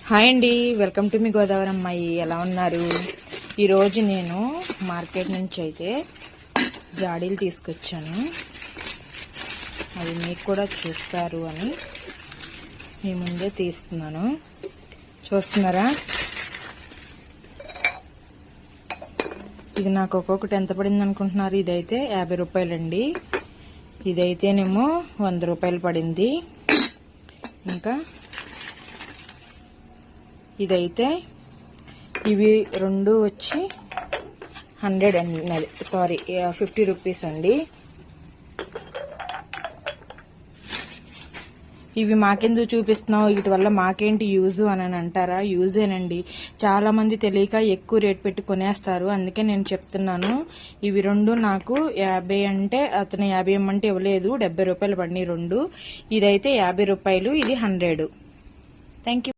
Hi అండి, welcome to me Godavari అమ్మాయి. ఎలా ఉన్నారు? ఈరోజు నేను మార్కెట్ నుంచి అయితే జాడీలు తీసుకొచ్చాను. అది మీకు కూడా చూస్తారు అని మీ ముందే తీస్తున్నాను. చూస్తున్నారా? ఇది నాకు ఒక్కొక్కటి ఎంత పడింది అనుకుంటున్నారు? ఇదైతే 50 రూపాయలండి. ఇదైతేనేమో 100 రూపాయలు పడింది. ఇంకా ఇదైతే ఇవి రెండు వచ్చి 100 అండి, సారీ 50 రూపీస్ అండి. ఇవి మాకెందుకు చూపిస్తున్నావు, వీటి వల్ల మాకేంటి యూజ్ అని అంటారా? యూజేనండి. చాలా మంది తెలియక ఎక్కువ రేట్ పెట్టి కొనేస్తారు, అందుకే నేను చెప్తున్నాను. ఇవి రెండు నాకు 50 అంటే అతను 50 ఇమ్మంటే ఇవ్వలేదు, 70 రూపాయలు పడినాయి రెండు. ఇదైతే 50 రూపాయలు, ఇది 100. Thank you.